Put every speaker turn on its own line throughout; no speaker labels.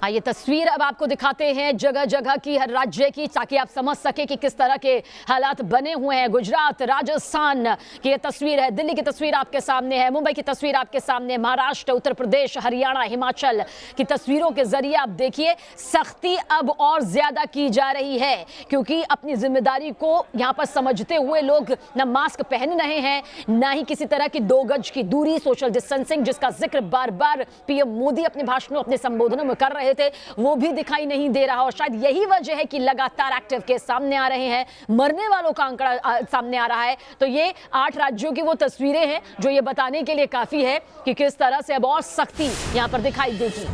ये तस्वीर अब आपको दिखाते हैं जगह जगह की, हर राज्य की, ताकि आप समझ सके कि किस तरह के हालात बने हुए हैं। गुजरात, राजस्थान की ये तस्वीर है, दिल्ली की तस्वीर आपके सामने है, मुंबई की तस्वीर आपके सामने, महाराष्ट्र, उत्तर प्रदेश, हरियाणा, हिमाचल की तस्वीरों के जरिए आप देखिए सख्ती अब और ज्यादा की जा रही है, क्योंकि अपनी जिम्मेदारी को यहाँ पर समझते हुए लोग न मास्क पहन रहे हैं, न ही किसी तरह की 2 गज की दूरी, सोशल डिस्टेंसिंग, जिसका जिक्र बार बार पीएम मोदी अपने भाषणों, अपने संबोधनों में कर रहे थे, वो भी दिखाई नहीं दे रहा। और शायद यही वजह है कि लगातार एक्टिव केस सामने आ रहे हैं, मरने वालों का आंकड़ा सामने आ रहा है। तो ये 8 राज्यों की वो तस्वीरें हैं जो ये बताने के लिए काफी है कि किस तरह से अब और सख्ती यहां पर दिखाई देगी।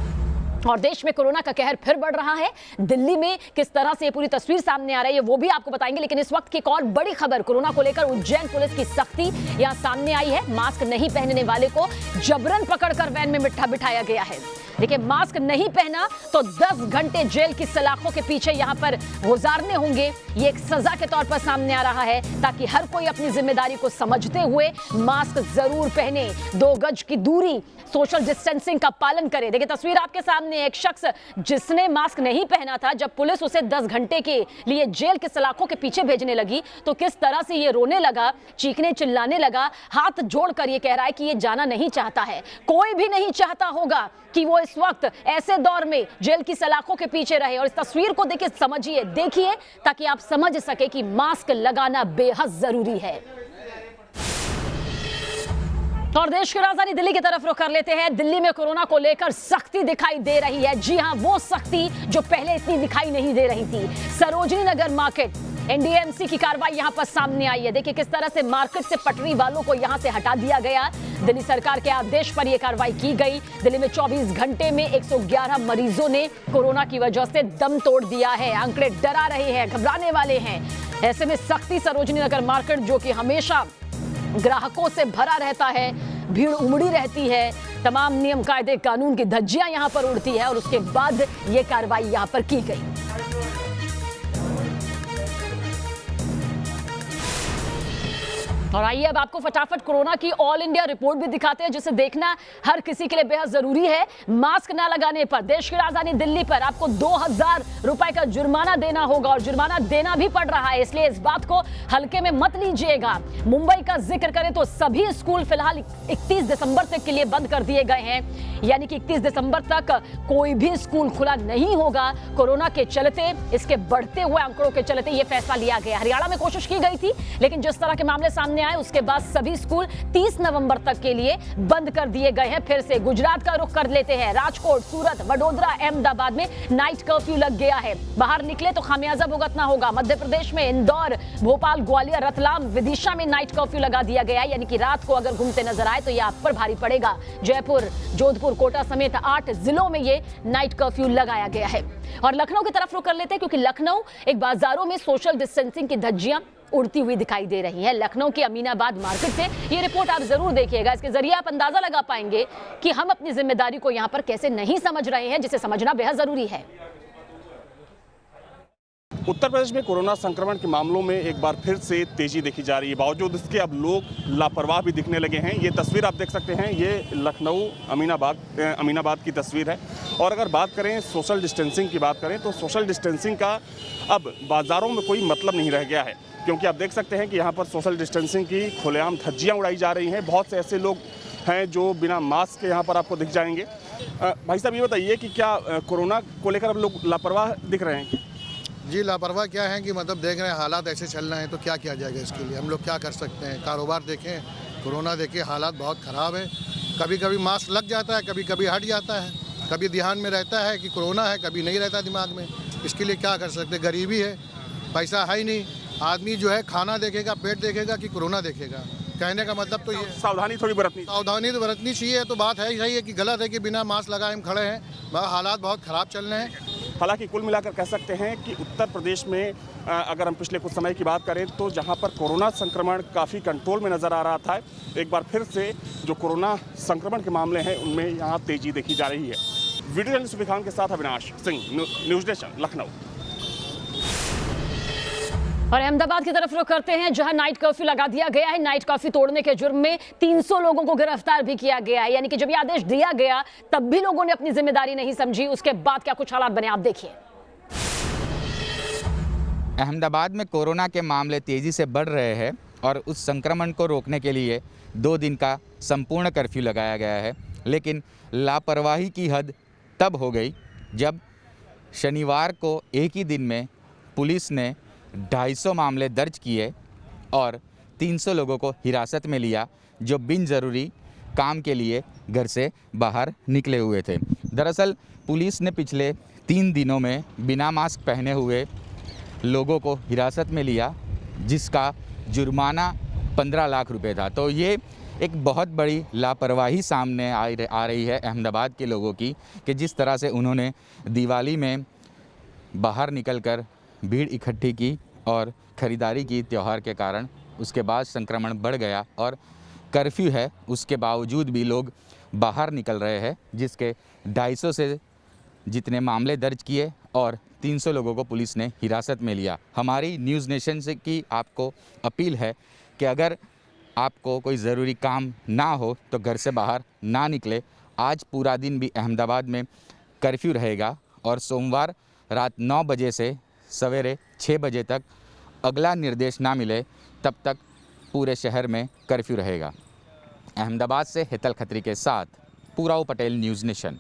और देश में कोरोना का कहर फिर बढ़ रहा है। दिल्ली में किस तरह से पूरी तस्वीर सामने आ रही है वो भी आपको बताएंगे, लेकिन इस वक्त की एक और बड़ी खबर कोरोना को लेकर उज्जैन पुलिस की सख्ती यहां सामने आई है। मास्क नहीं पहनने वाले को जबरन पकड़कर वैन में बिठाया गया है। देखिए, मास्क नहीं पहना तो 10 घंटे जेल की सलाखों के पीछे यहां पर गुजारने होंगे। ये एक सजा के तौर पर सामने आ रहा है, ताकि हर कोई अपनी जिम्मेदारी को समझते हुए मास्क जरूर पहने, 2 गज की दूरी, सोशल डिस्टेंसिंग का पालन करे। देखिए तस्वीर आपके सामने, एक शख्स जिसने मास्क नहीं पहना था, जब पुलिस उसे 10 घंटे के लिए जेल के सलाखों के पीछे भेजने लगी तो किस तरह से ये रोने लगा, चीखने चिल्लाने लगा, हाथ जोड़कर ये कह रहा है कि ये जाना नहीं चाहता है। कोई भी नहीं चाहता होगा कि वो इस वक्त ऐसे दौर में जेल की सलाखों के पीछे रहे। और इस तस्वीर को देखिए, समझिए, देखिए, ताकि आप समझ सके कि मास्क लगाना बेहद जरूरी है। और देश की राजधानी दिल्ली की तरफ रुख कर लेते हैं। दिल्ली में कोरोना को लेकर सख्ती दिखाई दे रही है। जी हां, वो सख्ती जो पहले इतनी दिखाई नहीं दे रही थी। सरोजनी नगर मार्केट, एनडीएमसी की कार्रवाई यहां पर सामने आई है। देखिए किस तरह से मार्केट से पटरी वालों को यहां से हटा दिया गया। दिल्ली सरकार के आदेश पर यह कार्रवाई की गई। दिल्ली में 24 घंटे में 111 मरीजों ने कोरोना की वजह से दम तोड़ दिया है। आंकड़े डरा रहे हैं, घबराने वाले हैं। ऐसे में सख्ती सरोजनी नगर मार्केट, जो कि हमेशा ग्राहकों से भरा रहता है, भीड़ उमड़ी रहती है, तमाम नियम कायदे कानून की धज्जियां यहां पर उड़ती है, और उसके बाद यह कार्रवाई यहां पर की गई। और आइए अब आपको फटाफट कोरोना की ऑल इंडिया रिपोर्ट भी दिखाते हैं, जिसे देखना हर किसी के लिए बेहद जरूरी है। मास्क ना लगाने पर देश की राजधानी दिल्ली पर आपको 2000 रुपए का जुर्माना देना होगा, और जुर्माना देना भी पड़ रहा है, इसलिए इस बात को हल्के में मत लीजिएगा। मुंबई का जिक्र करें तो सभी स्कूल फिलहाल 31 दिसंबर तक के लिए बंद कर दिए गए हैं, यानी कि 31 दिसंबर तक कोई भी स्कूल खुला नहीं होगा। कोरोना के चलते, इसके बढ़ते हुए आंकड़ों के चलते यह फैसला लिया गया। हरियाणा में कोशिश की गई थी, लेकिन जिस तरह के मामले सामने आए उसके बाद सभी स्कूल 30 नवंबर तक के लिए बंद कर दिए गए हैं। फिर से गुजरात का रुख कर लेते हैं। राजकोट, सूरत, वडोदरा, अहमदाबाद में नाइट कर्फ्यू लग गया है। बाहर निकले तो खामियाजा भुगतना होगा। मध्य प्रदेश में इंदौर, भोपाल, ग्वालियर, रतलाम, विदिशा में नाइट कर्फ्यू लगा दिया गया है, यानी कि रात को अगर घूमते नजर आए तो यह आप पर भारी पड़ेगा। जयपुर, जोधपुर, कोटा समेत 8 जिलों में यह नाइट कर्फ्यू लगाया गया है। और लखनऊ की तरफ रुख कर लेते हैं, क्योंकि लखनऊ एक बाजारों में सोशल डिस्टेंसिंग की धज्जियां उड़ती हुई दिखाई दे रही है। लखनऊ के अमीनाबाद मार्केट से ये रिपोर्ट आप जरूर देखिएगा। इसके जरिए आप अंदाजा लगा पाएंगे कि हम अपनी जिम्मेदारी को यहां पर कैसे नहीं समझ रहे हैं, जिसे समझना बेहद जरूरी है।
उत्तर प्रदेश में कोरोना संक्रमण के मामलों में एक बार फिर से तेजी देखी जा रही है। बावजूद इसके अब लोग लापरवाह भी दिखने लगे हैं। ये तस्वीर आप देख सकते हैं, ये लखनऊ अमीनाबाद की तस्वीर है। और अगर बात करें सोशल डिस्टेंसिंग की बात करें तो सोशल डिस्टेंसिंग का अब बाज़ारों में कोई मतलब नहीं रह गया है, क्योंकि आप देख सकते हैं कि यहाँ पर सोशल डिस्टेंसिंग की खुलेआम धज्जियाँ उड़ाई जा रही हैं। बहुत से ऐसे लोग हैं जो बिना मास्क के यहाँ पर आपको दिख जाएंगे। भाई साहब, ये बताइए कि क्या कोरोना को लेकर अब लोग लापरवाह दिख रहे हैं?
जी, लापरवाह क्या है कि मतलब देख रहे हैं हालात ऐसे चल रहे हैं, तो क्या किया जाएगा इसके लिए? हम लोग क्या कर सकते हैं? कारोबार देखें, कोरोना देखें, हालात बहुत ख़राब है। कभी कभी मास्क लग जाता है, कभी कभी हट जाता है, कभी ध्यान में रहता है कि कोरोना है, कभी नहीं रहता दिमाग में। इसके लिए क्या कर सकते? गरीबी है, पैसा है ही नहीं। आदमी जो है खाना देखेगा, पेट देखेगा कि कोरोना देखेगा? कहने का मतलब तो ये
सावधानी थोड़ी
सावधानी तो बरतनी चाहिए। तो बात है यही है कि गलत है कि बिना मास्क लगाए हम खड़े हैं। हालात बहुत ख़राब चल रहे हैं।
हालांकि कुल मिलाकर कह सकते हैं कि उत्तर प्रदेश में अगर हम पिछले कुछ समय की बात करें तो जहां पर कोरोना संक्रमण काफ़ी कंट्रोल में नज़र आ रहा था, एक बार फिर से जो कोरोना संक्रमण के मामले हैं उनमें यहां तेज़ी देखी जा रही है। वीडियो जर्नलिस्ट सुबह खान के साथ अविनाश सिंह, न्यूज़ नेशन, लखनऊ।
और अहमदाबाद की तरफ रुख करते हैं, जहां नाइट कर्फ्यू लगा दिया गया है। नाइट कर्फ्यू तोड़ने के जुर्म में 300 लोगों को गिरफ्तार भी किया गया है। यानी कि जब ये आदेश दिया गया तब भी लोगों ने अपनी जिम्मेदारी नहीं समझी। उसके बाद क्या कुछ हालात बने, आप देखिए।
अहमदाबाद में कोरोना के मामले तेज़ी से बढ़ रहे हैं और उस संक्रमण को रोकने के लिए 2 दिन का संपूर्ण कर्फ्यू लगाया गया है। लेकिन लापरवाही की हद तब हो गई जब शनिवार को एक ही दिन में पुलिस ने 250 मामले दर्ज किए और 300 लोगों को हिरासत में लिया, जो बिन ज़रूरी काम के लिए घर से बाहर निकले हुए थे। दरअसल पुलिस ने पिछले 3 दिनों में बिना मास्क पहने हुए लोगों को हिरासत में लिया, जिसका जुर्माना 15 लाख रुपए था। तो ये एक बहुत बड़ी लापरवाही सामने आ रही है अहमदाबाद के लोगों की, कि जिस तरह से उन्होंने दिवाली में बाहर निकलकर भीड़ इकट्ठी की और ख़रीदारी की त्यौहार के कारण। उसके बाद संक्रमण बढ़ गया और कर्फ्यू है, उसके बावजूद भी लोग बाहर निकल रहे हैं, जिसके 250 से जितने मामले दर्ज किए और 300 लोगों को पुलिस ने हिरासत में लिया। हमारी न्यूज़ नेशन से की आपको अपील है कि अगर आपको कोई ज़रूरी काम ना हो तो घर से बाहर ना निकले। आज पूरा दिन भी अहमदाबाद में कर्फ्यू रहेगा और सोमवार रात 9 बजे से सवेरे 6 बजे तक अगला निर्देश ना मिले तब तक पूरे शहर में कर्फ्यू रहेगा। अहमदाबाद से हेतल खत्री के साथ पूराव पटेल, न्यूज़ नेशन।